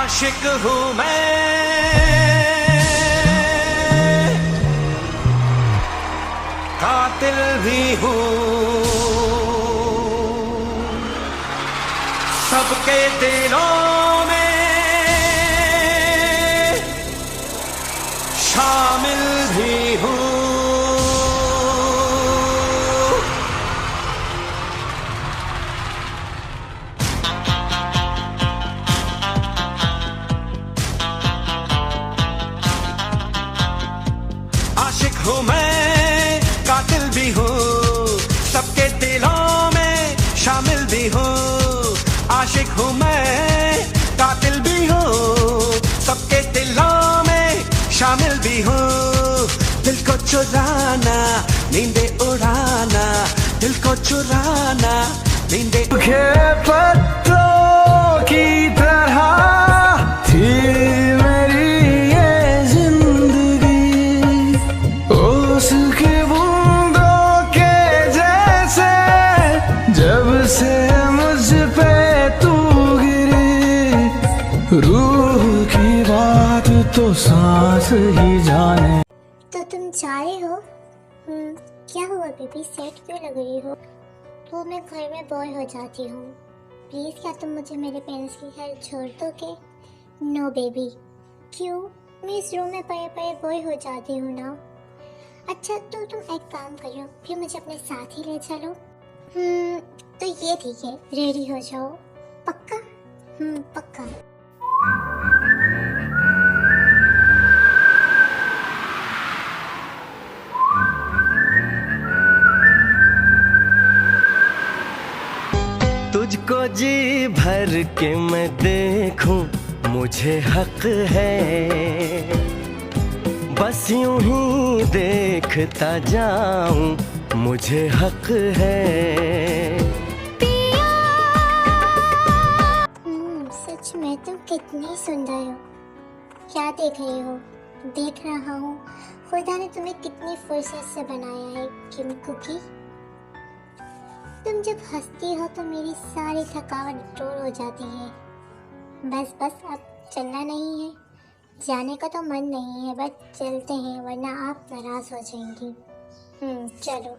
आशिक हूँ मैं, कातिल भी हूँ, सबके दिलों में शामिल भी हूँ। आशिक हूँ मैं, कातिल भी हूँ, सबके दिलों में शामिल भी हूँ। आशिक हूँ मैं, कातिल भी हूँ, सबके दिलों में शामिल भी हूँ। दिल को चुराना, नींदे उड़ाना, दिल को चुराना, नींदे पत्तों की तरह थी मेरी ये जिंदगी, उसकी बूंदों के जैसे जब से मुझ पे तू गिरी। रूह की बात तो सांस ही जाने। तो तुम जा रहे हो? क्या हुआ बेबी, सेट क्यों लग रही हो? तो मैं घर में बोर हो जाती हूँ। प्लीज़ क्या तुम मुझे मेरे पेरेंट्स के घर छोड़ दोगे? No baby. क्यों? मैं इस रूम में पड़े पड़े बोर हो जाती हूँ ना। अच्छा तो तुम एक काम करो, फिर मुझे अपने साथ ही ले चलो। तो ये ठीक है, रेडी हो जाओ। पक्का? पक्का। तुझको जी भर के मैं देखूं, मुझे हक है, बस यूं ही देखता जाऊं, मुझे हक है। सच में तुम कितनी सुंदर हो। क्या देख रही हो? देख रहा हूँ खुदा ने तुम्हें कितनी फुर्सत से बनाया है किम कुकी। तुम जब हंसती हो तो मेरी सारी थकावट दूर हो जाती है। बस अब चलना नहीं है, जाने का तो मन नहीं है, बस चलते हैं वरना आप नाराज हो जाएंगी। चलो।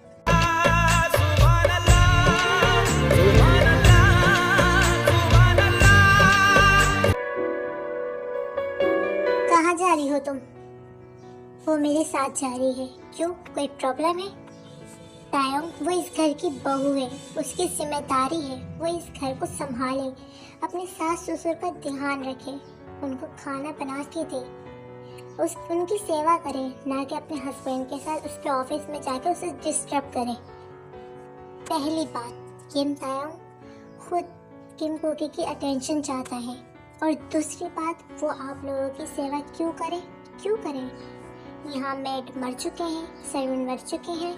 कहाँ जा रही हो तुम? वो मेरे साथ जा रही है। क्यों, कोई प्रॉब्लम है? तायोंग वो इस घर की बहू है, उसकी जिम्मेदारी है वो इस घर को संभाले, अपने सास ससुर का ध्यान रखे, उनको खाना बना के दे, उनकी सेवा करे, ना कि अपने हस्बैंड के साथ उसके ऑफिस में जाकर उसे डिस्टर्ब करे। पहली बात, किम तायोंग खुद किम कुकी की अटेंशन चाहता है, और दूसरी बात, वो आप लोगों की सेवा क्यों करे? यहाँ मेड मर चुके हैं, सर्वेंट मर चुके हैं।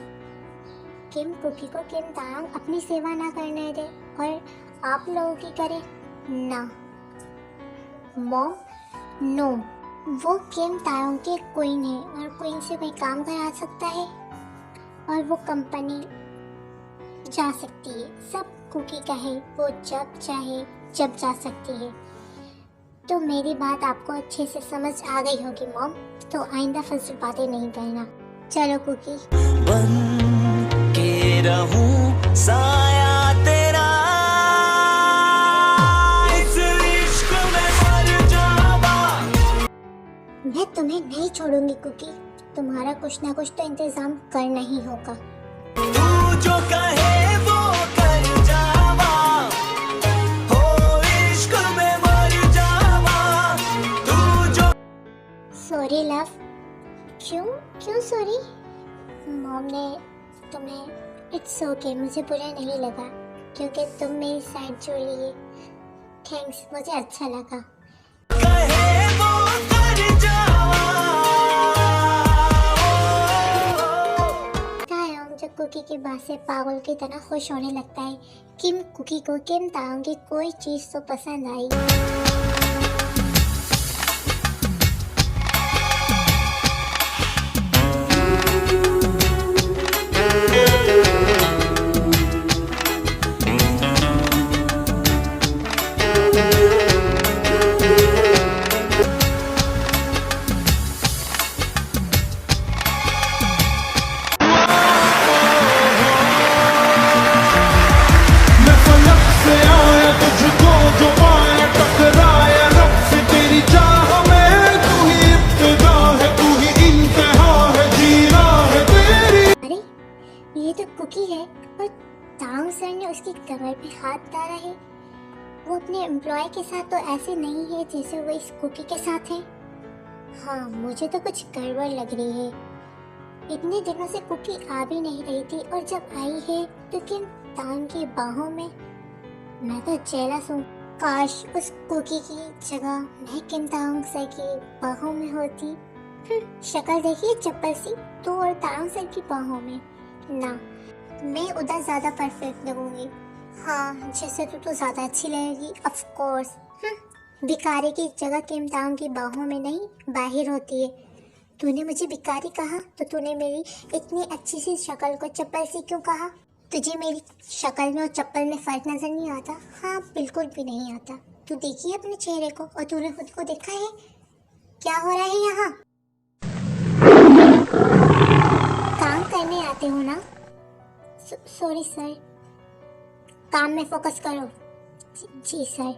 किम कुकी को किम तायोंग अपनी सेवा ना करने दे और आप लोगों की करे ना। मॉम, नो, वो किम तायोंग के क्वीन है और क्वीन से कोई काम करा सकता है और वो कंपनी जा सकती है। सब कुकी का है, वो जब चाहे जब जा सकती है। तो मेरी बात आपको अच्छे से समझ आ गई होगी मॉम, तो आइंदा फजूल बातें नहीं करना। चलो कुकी। रहूं साया तेरा, इस इश्क में मर जावा। मैं तुम्हें नहीं छोड़ूंगी कुकी, तुम्हारा कुछ ना कुछ तो इंतजाम करना ही होगा। तू जो कहे वो कर जावा, हो इश्क में मर जावा, तू जो। Sorry love. क्यों सॉरी? मॉम ने तुम्हें, इट्स ओके, मुझे बुरा नहीं लगा क्योंकि तुम मेरी साइड जोड़ लिए। थैंक्स, मुझे अच्छा लगा। कहे वो कर जावा। तायोंग जो कुकी की बात से पागल की तरह खुश होने लगता है। किम कुकी को किम तायोंग की कोई चीज़ तो पसंद आई। हाथ डाला है। वो अपने एम्प्लॉय के साथ तो ऐसे नहीं है जैसे वो इस कुकी के साथ है। हाँ, मुझे तो कुछ गड़बड़ लग रही है। इतने दिनों से कुकी आ भी नहीं रही थी और जब आई है तो किम तांग की बाहों में। मैं तो जेलस हूँ। काश उस कुकी की जगह मैं किम तांग सर की बाहों में होती। शक्ल देखिए चप्पल सी, तो और तांग सर की बाहों में ना, मैं उधर ज्यादा परफेक्ट लगूंगी। हाँ, जैसे तो ज्यादा अच्छी लगेगी ऑफ कोर्स। भिखारी की जगह किम तांग की बाहों में नहीं, बाहर होती है। तूने मुझे भिखारी कहा तो तूने मेरी इतनी अच्छी सी शक्ल को चप्पल सी क्यों कहा? तुझे मेरी शक्ल में और चप्पल में फर्क नजर नहीं आता? हाँ, बिल्कुल भी नहीं आता। तू देखिए अपने चेहरे को, और तूने खुद को देखा है? क्या हो रहा है यहाँ? काम करने आते हो ना? Sorry sir. काम में फोकस करो। जी सर।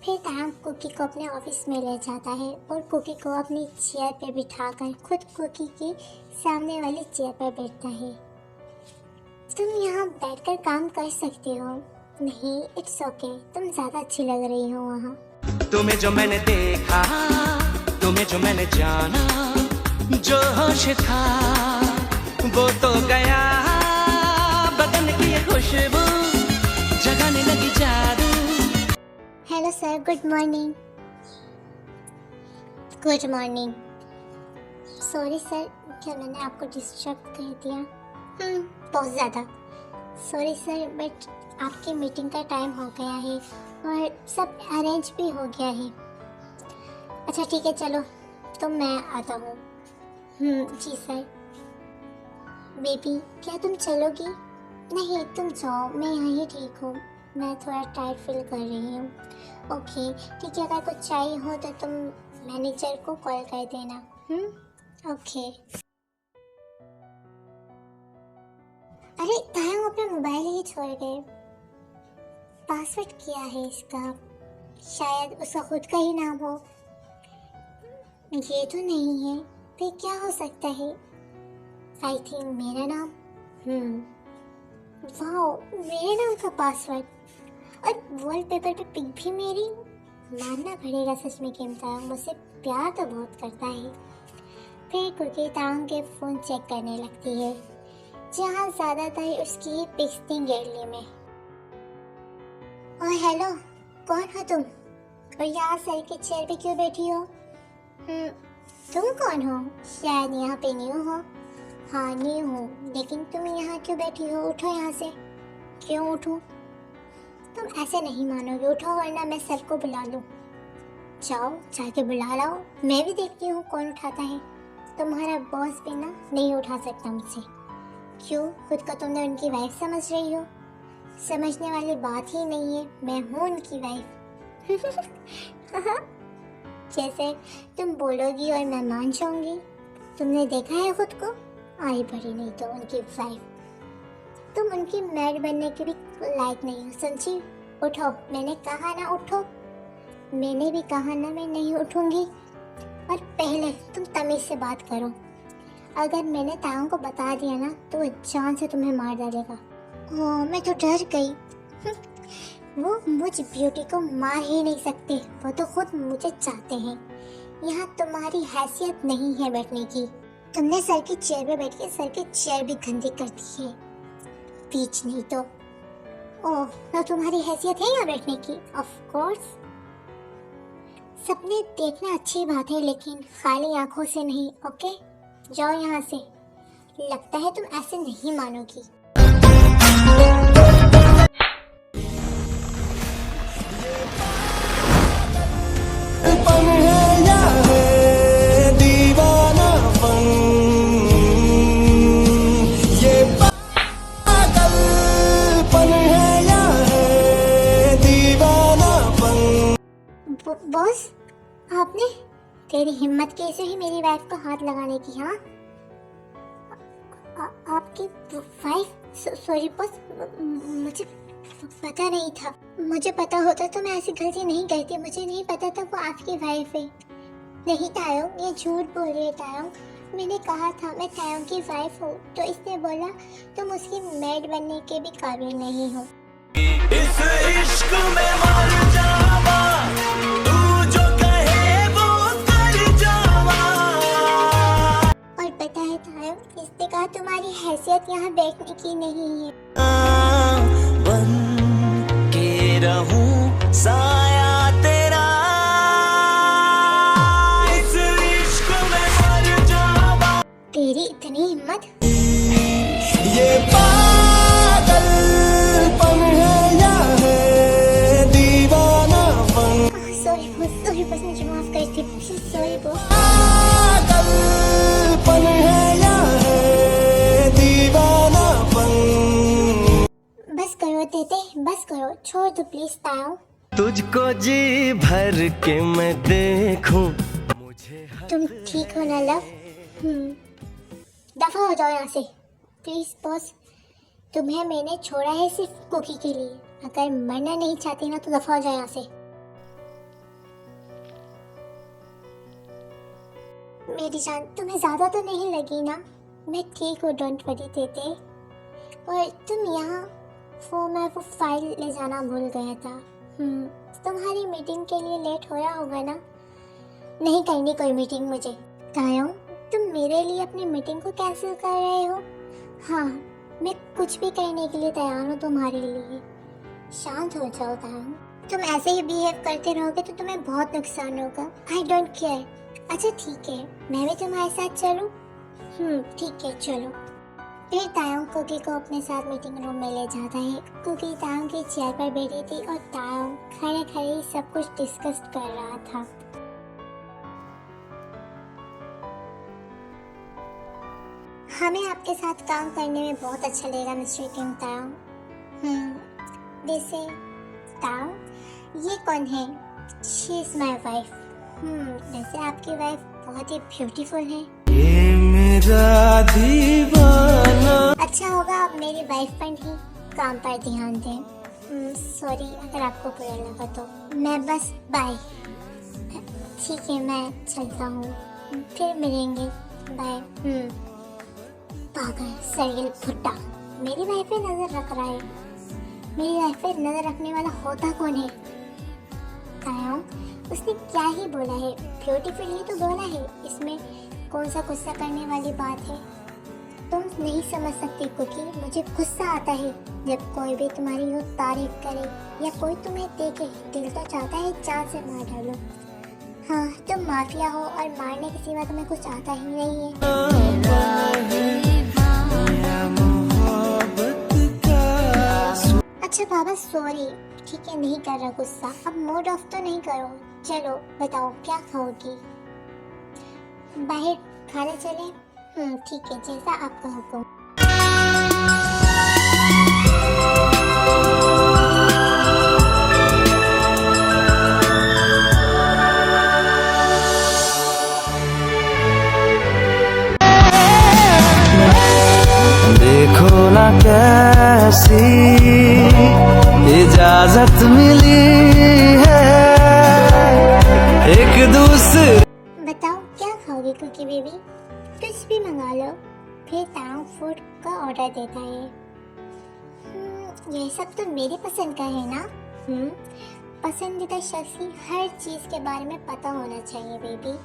फिर तांग कुकी को अपने ऑफिस में ले जाता है और कुकी को अपनी चेयर पर बिठाकर खुद कुकी के सामने वाली चेयर पर बैठता है। तुम यहाँ बैठकर काम कर सकते हो। नहीं, इट्स ओके, तुम ज्यादा अच्छी लग रही हो वहाँ। तुम्हें जो मैंने देखा, तुम्हें जो मैंने जाना, जो होश था वो तो गया। बदन की ये खुशबू जगाने लगी जादू। Hello sir, good morning. Good morning. Sorry sir, क्या मैंने आपको डिस्टर्ब कर दिया? बहुत ज़्यादा सॉरी सर, बट आपकी मीटिंग का टाइम हो गया है और सब अरेंज भी हो गया है। अच्छा ठीक है, चलो तो मैं आता हूँ। जी सर। बेबी, क्या तुम चलोगी? नहीं, तुम जाओ, मैं यहाँ ही ठीक हूँ। मैं थोड़ा टायर्ड फील कर रही हूँ। ओके ठीक है, अगर कुछ चाहिए हो तो तुम मैनेजर को कॉल कर देना। ओके। अरे तायंग अपना मोबाइल ही छोड़ गए। पासवर्ड क्या है इसका? शायद उसका खुद का ही नाम हो। ये तो नहीं है, फिर क्या हो सकता है? आई थिंक मेरा नाम। वाओ, मेरे नाम का पासवर्ड और वॉलपेपर पे पिक भी मेरी। मानना पड़ेगा सच में किम तांग मुझसे प्यार तो बहुत करता है। फिर कुकी तांग के फोन चेक करने लगती है, जहाँ ज्यादातर उसकी पिक्स थी गैलरी में। ओह हेलो, कौन हो तुम? और यहाँ सर के चेयर पे क्यों बैठी हो? तुम कौन हो? शायद यहाँ पे न्यू हो। हाँ न्यू हूँ, लेकिन तुम यहाँ क्यों बैठी हो? उठो यहाँ से। क्यों उठूं? तुम ऐसे नहीं मानोगे, उठो वरना मैं सर को बुला लूँ। जाओ जाके बुला लाओ, मैं भी देखती हूँ कौन उठाता है। तुम्हारा बॉस भी ना नहीं उठा सकता मुझसे। क्यों, खुद को तुमने उनकी वाइफ समझ रही हो? समझने वाली बात ही नहीं है, मैं हूँ उनकी वाइफ। जैसे तुम बोलोगी और मैं मान जाऊंगी। तुमने देखा है खुद को? आई बड़ी नहीं तो उनकी वाइफ। तुम उनकी मैड बनने के भी लायक नहीं हो, समझी? उठो, मैंने कहा ना उठो। मैंने भी कहा ना मैं नहीं उठूंगी। और पहले तुम तमीज से बात करो। अगर मैंने तांग को बता दिया ना तो वो जान से तुम्हें मार डालेगा। ओह, मैं तो डर गई। वो मुझ ब्यूटी को मार ही नहीं सकते, वो तो खुद मुझे चाहते हैं। यहाँ तुम्हारी हैसियत नहीं है बैठने की। तुमने सर की चेयर पे बैठ के सर की चेयर भी गंदी कर दी है। बीच नहीं तो। ओह, तो तुम्हारी हैसियत है यहाँ बैठने की? Of course. सपने देखना अच्छी बात है, लेकिन खाली आंखों से नहीं। ओके, जाओ यहाँ से। लगता है तुम ऐसे नहीं मानोगी। बॉस, आपने? तेरी हिम्मत कैसे ही मेरी वाइफ को हाथ लगाने की? हाँ, आपकी वाइफ? सॉरी बॉस, मुझे पता नहीं था। मुझे पता होता तो मैं ऐसी गलती नहीं करती। मुझे नहीं पता था वो आपकी वाइफ है। नहीं तायंग, ये झूठ बोल रही है तायंग। मैंने कहा था मैं तायंग की वाइफ हूँ, तो इसने बोला तुम उसकी मेड बनने के भी काबिल नहीं हो। इस इश्क में मर जावा, तू जो कहे वो कर जावा। और पता है तायम, इसने कहा तुम्हारी हैसियत यहाँ बैठने की नहीं है। बन के रहूं साया तेरा, इस इश्क में मर जावा। तेरी इतनी हिम्मत? ये पागलपन है या है दीवानापन, सॉरी बस मुझे माफ कर दे, सॉरी बॉस। पागलपन है या है दीवानापन। बस करो तेते, बस करो, छोड़ दो प्लीज तायम। तुझको जी भर के मैं देखूं, तुम ठीक हो ना लव? दफा हो जाओ यहाँ से प्लीज बॉस। तुम्हें मैंने छोड़ा है सिर्फ कुकी के लिए, अगर मरना नहीं चाहती ना तो दफा हो जाओ यहाँ से। मेरी जान तुम्हें ज्यादा तो नहीं लगी ना? मैं ठीक हूँ, डोंट वरी देते। और तुम यहाँ मैं वो फाइल ले जाना भूल गया था। तुम्हारी मीटिंग के लिए लेट हो रहा होगा ना? नहीं करनी कोई मीटिंग मुझे। तायम, तुम मेरे लिए अपनी मीटिंग को कैंसिल कर रहे हो? हाँ, मैं कुछ भी करने के लिए तैयार हूँ तुम्हारे लिए। शांत हो जाओ तायम, तुम ऐसे ही बिहेव करते रहोगे तो तुम्हें बहुत नुकसान होगा। I don't care. अच्छा ठीक है, मैं भी तुम्हारे साथ चलूं? ठीक है चलो। फिर तायम कुकी को अपने साथ मीटिंग रूम में ले जाता है। कुकी तायम की चेयर पर बैठी थी और तायम खड़े खड़े सब कुछ डिस्कस कर रहा था। हमें आपके साथ काम करने में बहुत अच्छा लगेगा मिस्टर किंग तायम। वैसे तायम, ये कौन है? She is my wife. वैसे आपकी वाइफ बहुत ही ब्यूटीफुल है। ये मेरा दीवाना। अच्छा होगा आप मेरी वाइफ पर ही काम पर ध्यान दें। सॉरी अगर आपको बुरा लगा तो। मैं बस बाय। ठीक है मैं चलता हूँ, फिर मिलेंगे, बाय। पागल सरगिल भुट्टा, मेरी वाइफ पे नजर रख रहा है। मेरी वाइफ पे नजर रखने वाला होता कौन है? तायम, उसने क्या ही बोला है, ब्यूटीफुल ही तो बोला है, इसमें कौन सा गुस्सा करने वाली बात है? तुम नहीं समझ सकती कुकी, मुझे गुस्सा आता है जब कोई भी तुम्हारी यूँ तारीफ करे या कोई तुम्हें देखे। दिल तो चाहता है जान से मार डालो। हाँ, तुम माफिया हो और मारने के सिवा तुम्हें कुछ आता ही नहीं है। अच्छा बाबा सॉरी, ठीक है नहीं कर रहा गुस्सा। अब मूड ऑफ तो नहीं करो। चलो बताओ क्या खाओगी? बाहर खाने चले? ठीक है, जैसा आपका हुक्म। देखो ना कैसी इजाजत मिली है एक दूसरे। बताओ क्या खाओगे कुकी बेबी? कुछ भी मंगा लो। फिर ताऊ फूड का ऑर्डर देता है। ये सब तो मेरी पसंद का है ना? पसंदीदा शख्स की हर चीज के बारे में पता होना चाहिए बेबी।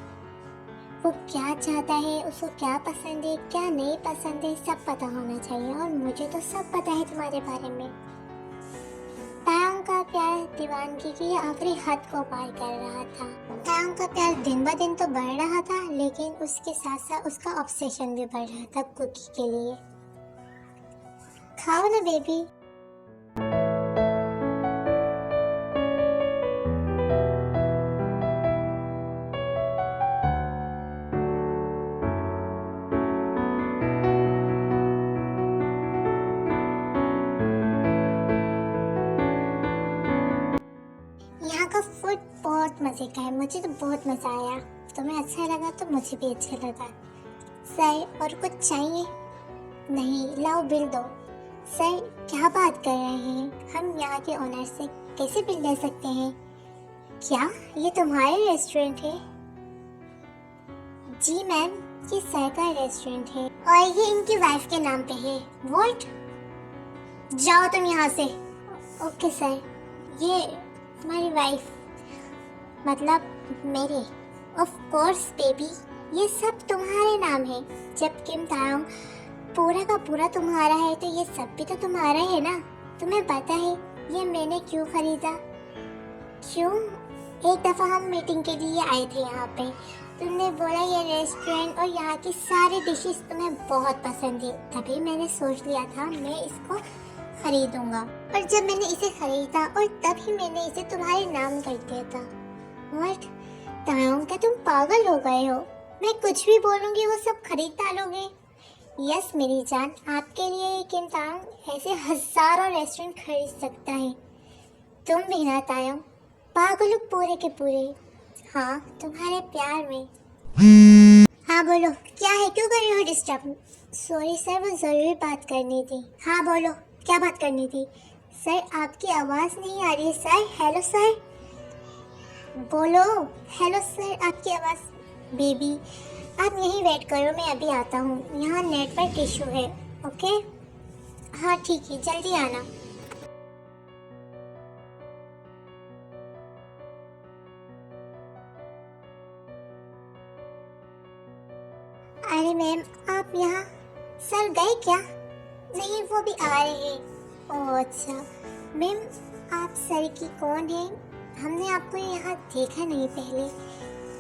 वो क्या चाहता है, उसको क्या पसंद है, क्या नहीं पसंद है, सब पता होना चाहिए। और मुझे तो सब पता है तुम्हारे बारे में। तायम का प्यार दीवानगी की आखिरी हद को पार कर रहा था। तायम का प्यार दिन ब दिन तो बढ़ रहा था, लेकिन उसके साथ साथ उसका ऑब्सेशन भी बढ़ रहा था कुकी के लिए। खाओ ना बेबी। यहाँ का फूड बहुत मजे का है, मुझे तो बहुत मजा आया। तुम्हें अच्छा लगा तो मुझे भी अच्छा लगा। सर और कुछ चाहिए? नहीं, लाओ बिल दो। सर क्या बात कर रहे हैं, हम यहाँ के ओनर से कैसे बिल ले सकते हैं? क्या ये तुम्हारे रेस्टोरेंट है? जी मैम, ये सर का रेस्टोरेंट है और ये इनकी वाइफ के नाम पे है। व्हाट? जाओ तुम यहाँ से। ओके सर, ये तुम्हारी वाइफ, मतलब मेरे। ऑफ कोर्स बेबी, ये सब तुम्हारे नाम है। जब किम तायोंग पूरा का पूरा तुम्हारा है तो ये सब भी तो तुम्हारा है ना। तुम्हें पता है ये मैंने क्यों खरीदा? क्यों? एक दफ़ा हम मीटिंग के लिए आए थे यहाँ पे, तुमने बोला ये रेस्टोरेंट और यहाँ की सारी डिशेस तुम्हें बहुत पसंद है, तभी मैंने सोच लिया था मैं इसको खरीदूंगा। और जब मैंने इसे खरीदा और तभी मैंने इसे तुम्हारे नाम कर दिया था। व्हाट तायोंग, क्या तुम पागल हो गए हो? मैं कुछ भी बोलूँगी वो सब खरीद डालोगे? यस मेरी जान, आपके लिए किम तायोंग ऐसे हजारों रेस्टोरेंट खरीद सकता है। तुम भी ना तायोंग, पागल हो पूरे के पूरे। हाँ, तुम्हारे प्यार में। हाँ बोलो, क्या है, क्यों कर रहे हो डिस्टर्ब? सॉरी सर, वो ज़रूरी बात करनी थी। हाँ बोलो, क्या बात करनी थी? सर आपकी आवाज़ नहीं आ रही है सर। हेलो सर, बोलो। हेलो सर, आपकी आवाज़। बेबी आप यहीं वेट करो, मैं अभी आता हूँ, यहाँ नेटवर्क इशू है। ओके हाँ ठीक है, जल्दी आना। अरे मैम आप यहाँ, सर गए क्या? नहीं वो भी आ रहे हैं। ओह अच्छा मैम, आप सर की कौन है? हमने आपको यहाँ देखा नहीं पहले।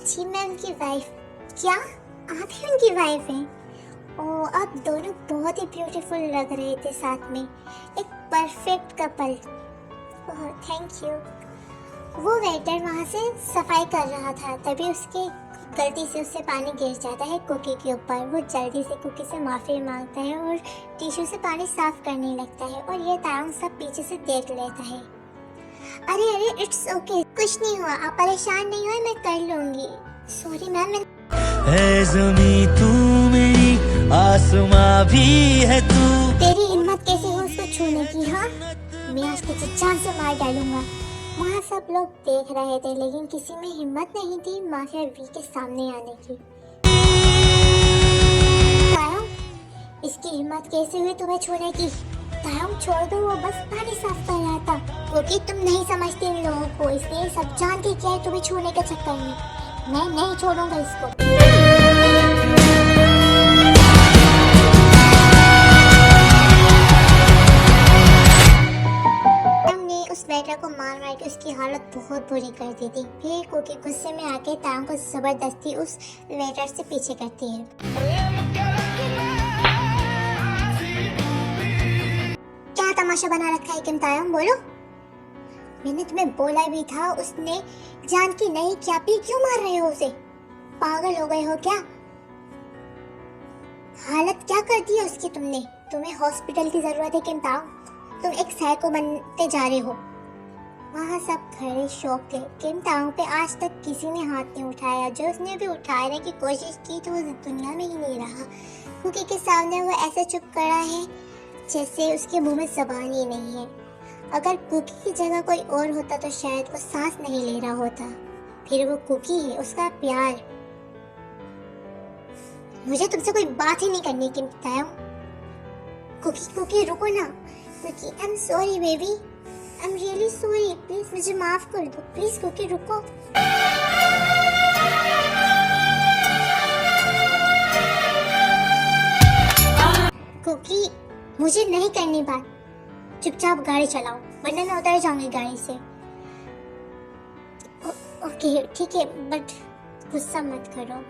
जी मैं उनकी वाइफ। क्या आप ही उनकी वाइफ हैं? ओह आप दोनों बहुत ही ब्यूटीफुल लग रहे थे साथ में, एक perfect couple. Oh thank you. वो वेटर वहाँ से सफाई कर रहा था, तभी उसके गलती से उससे पानी गिर जाता है कुकी के ऊपर। वो जल्दी से कुकी से माफ़ी मांगता है और टिश्यू से पानी साफ करने लगता है और ये तायोंग सब पीछे से देख लेता है। अरे अरे इट्स ओके, कुछ नहीं हुआ, आप परेशान नहीं हुए, मैं कर लूँगी। Sorry ma'am. है ज़मीं तू मेरी, आसमां भी है तू। तेरी हिम्मत कैसे हो उसको छूने की? हाँ मैं आज तुझे जान से मार डालूंगा। वहाँ सब लोग देख रहे थे लेकिन किसी में हिम्मत नहीं थी माफिया वी के सामने आने की। तायोंग, इसकी हिम्मत कैसे हुई तुम्हें छूने की? तायोंग छोड़ दो, वो बस पानी साफ कर रहा था। क्योंकि तुम नहीं समझते इन लोगों को, इसलिए सब जानते क्या है तुम्हें छूने के चक्कर में। मैं नहीं छोड़ूंगा इसको। उस वेटर को मार मार के उसकी हालत बहुत बुरी कर दी थी। फिर कुकी गुस्से में आके तायोंग को जबरदस्ती उस वेटर से पीछे करती है। क्या तमाशा बना रखा है किम तायोंग, बोलो। मैंने तुम्हें बोला भी था, उसने जान की नहीं क्या पी, क्यों मार रहे हो उसे? पागल हो गए हो क्या? हालत क्या कर दी है उसकी तुमने? तुम्हें हॉस्पिटल की जरूरत है किम तायोंग, तुम एक साइको बनते जा रहे हो। वहाँ सब खड़े शौक थे। किम तायोंग पे आज तक किसी ने हाथ नहीं उठाया, जो उसने भी उठाने की कोशिश की तो वो दुनिया में ही नहीं रहा। कुकी के सामने वो ऐसे चुप खड़ा है जैसे उसके मुंह में ज़बान ही नहीं है। अगर कुकी की जगह कोई और होता तो शायद वो सांस नहीं ले रहा होता। फिर वो कुकी है, उसका प्यार। मुझे तुमसे कोई बात ही नहीं करनी किम तायोंग। कुकी कुकी रुको ना। Cookie I am sorry baby, I am really sorry, please मुझे माफ कर दो, प्लीज कुकी रुको। कुकी मुझे नहीं करनी बात, चुपचाप गाड़ी चलाओ वरना मैं उतर जाऊंगी गाड़ी से। ओके ठीक है, बट गुस्सा मत करो।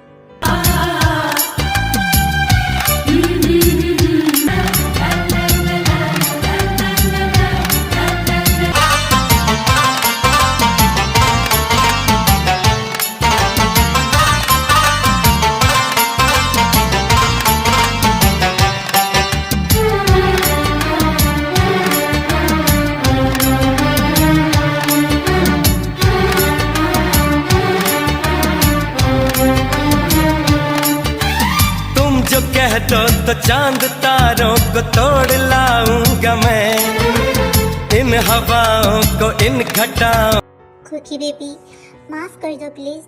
कह दो तो चांद तारों को तोड़ लाऊंगा मैं, इन हवाओं को इन घटाओं। कुकी बेबी माफ कर दो प्लीज।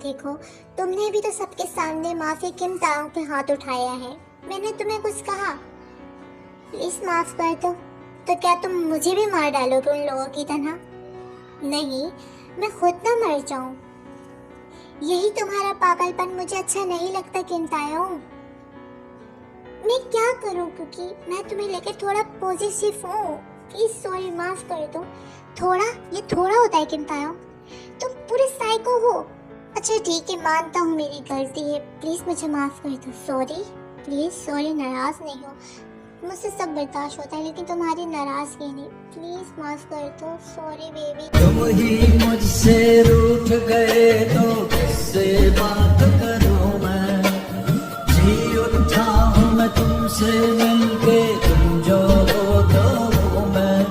देखो तुमने भी तो सबके सामने माफी किम तायोंग पे हाथ उठाया है, मैंने तुम्हें कुछ कहा? प्लीज माफ कर दो। तो क्या तुम मुझे भी मार डालोगे उन लोगों की तरह? नहीं, मैं खुद ना मर जाऊं। यही तुम्हारा पागलपन मुझे अच्छा नहीं लगता किम तायोंग। मैं क्या करूं, क्योंकि मैं तुम्हें लेकर थोड़ा पॉजिटिव हूँ। प्लीज सॉरी, माफ कर दो। थोड़ा, ये थोड़ा होता है किम तायोंग? तुम पूरे साइको हो। अच्छा ठीक है, मानता हूँ मेरी गलती है, प्लीज मुझे माफ कर दो। सॉरी, प्लीज सॉरी, नाराज नहीं हो, मुझसे सब बर्दाश्त होता है, लेकिन तुम्हारी नाराजगी नहीं। प्लीज माफ कर दो। Sorry baby. तुम ही मुझसे रूठ गए तो किससे बात करूं मैं, जी उठा हूं मैं तुमसे मिलके, तुम जो हो तो हूं मैं,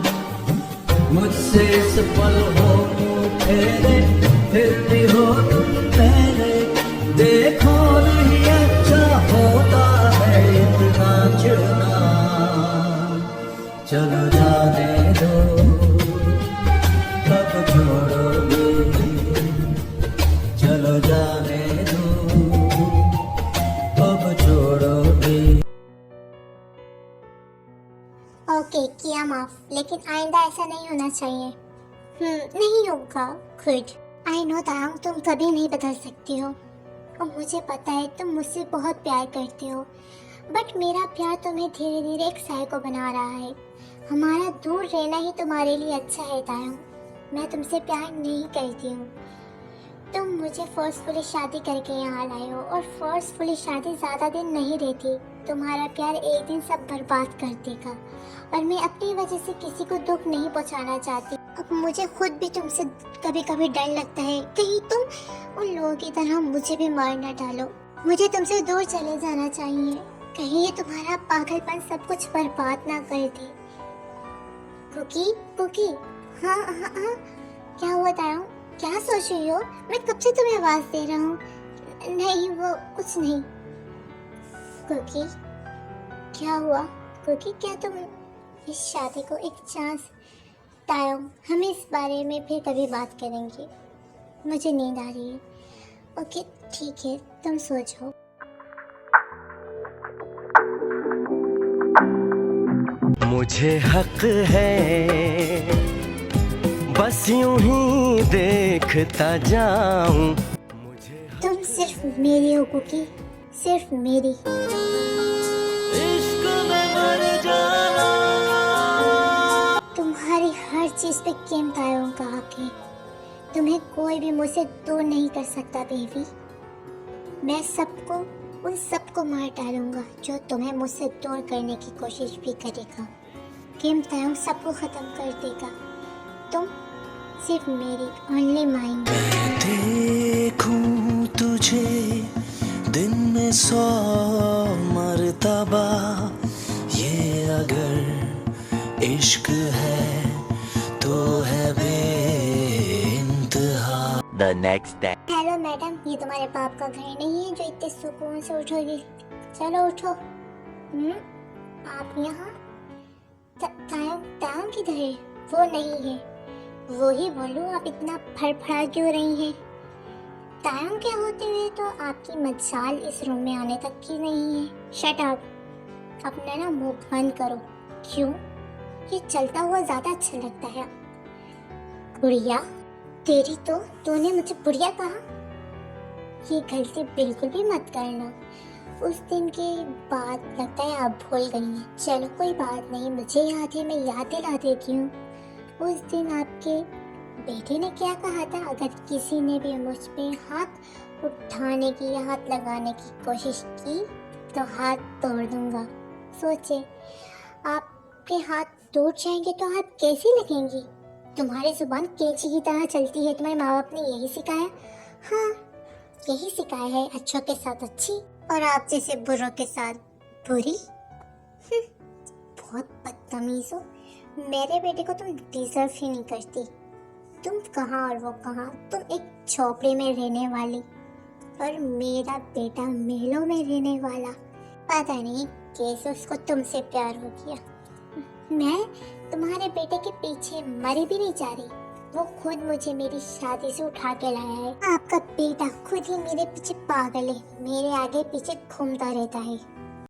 मुझसे सफल हो फेरे फिर भी हो तुम मेरे, देखो नहीं अच्छा होता है इतना चिढ़ना, चलो जाने दो कब छोड़ोगे, चलो जाने दो कब छोड़ोगे। ओके, किया माफ, लेकिन आइंदा ऐसा नहीं होना चाहिए। नहीं होगा। गुड। आई नो तायंग, तुम कभी नहीं बदल सकती हो, और मुझे पता है तुम मुझसे बहुत प्यार करते हो, बट मेरा प्यार तुम्हें धीरे धीरे एक साइको बना रहा है। हमारा दूर रहना ही तुम्हारे लिए अच्छा है तायंग। मैं तुमसे प्यार नहीं करती हूँ। तुम मुझे फोर्सफुली शादी करके यहाँ लाए हो, और फोर्सफुली शादी ज़्यादा दिन नहीं रहती। तुम्हारा प्यार एक दिन सब बर्बाद कर देगा, और मैं अपनी वजह से किसी को दुख नहीं पहुँचाना चाहती। अब मुझे खुद भी तुमसे कभी कभी डर लगता है, कहीं तुम उन लोगों की तरह मुझे भी मार न डालो। मुझे तुमसे दूर चले जाना चाहिए, कहीं ये तुम्हारा पागलपन सब कुछ बर्बाद ना कर दे। कुकी, कुकी, हाँ हाँ हाँ, क्या हुआ तायंग? क्या सोच रही हो? मैं कब से तुम्हें आवाज दे रहा हूँ। नहीं, वो कुछ नहीं। कुकी, क्या हुआ? कुकी, क्या तुम इस शादी को एक चांस? तायंग, हम इस बारे में फिर कभी बात करेंगे, मुझे नींद आ रही है। ओके ठीक है, तुम सो जाओ। मुझे हक है बस यूं ही देखता जाऊं। तुम सिर्फ मेरी हो कुकी, सिर्फ मेरी। इश्क में मर जाना। तुम्हारी हर चीज पे किम तायंग का हक है। तुम्हें कोई भी मुझसे दूर नहीं कर सकता बेबी। मैं सबको, उन सबको मार डालूंगा जो तुम्हें मुझसे दूर करने की कोशिश भी करेगा। किम तायंग सबको खत्म कर देगा। तुम सिर्फ मेरी ओनली माइंड। देखूं तुझे दिन में 100 मर्तबा, ये अगर इश्क है तो है बेइंतहा। The next day. Hello madam, ये तुम्हारे बाप का घर नहीं है जो इतने सुकून से उठोगी। चलो उठो। आप यहाँ? तायंग किधर है? वो नहीं है। वो ही बोलूं, आप इतना फड़फड़ा क्यों रही हैं? तायंग के होते हुए तो आपकी मजाल इस रूम में आने तक की नहीं है। Shut up. अपना ना मुंह बंद करो। क्यों? ये चलता हुआ ज्यादा अच्छा लगता है। बुढ़िया, तेरी तो, तूने मुझे बुढ़िया कहा? ये गलती बिल्कुल भी मत करना। उस दिन के बाद लगता है आप भूल गई हैं। चलो कोई बात नहीं, मुझे याद है, मैं याद दिला देती हूँ। उस दिन आपके बेटे ने क्या कहा था? अगर किसी ने भी मुझ पे हाथ उठाने की या हाथ लगाने की कोशिश की तो हाथ तोड़ दूंगा। सोचे, आपके हाथ टूट जाएंगे तो हाथ कैसी लगेंगी? तुम्हारी जुबान कैंची की तरह चलती है। तुम्हारे माँ बाप ने यही सिखाया? हाँ, यही सिखाया है, अच्छों के साथ अच्छी और आप जैसे बुरों के साथ बुरी। बहुत बदतमीज हो। मेरे बेटे को तुम डिजर्व ही नहीं करती। तुम कहाँ और वो कहाँ, तुम एक झोपड़ी में रहने वाली और मेरा बेटा महलों में रहने वाला। पता नहीं कैसे उसको तुमसे प्यार हो गया। मैं तुम्हारे बेटे के पीछे मरी भी नहीं जा रही, वो खुद मुझे मेरी शादी से उठा के लाया है। आपका बेटा खुद ही मेरे पीछे पागल है, मेरे आगे पीछे घूमता रहता है।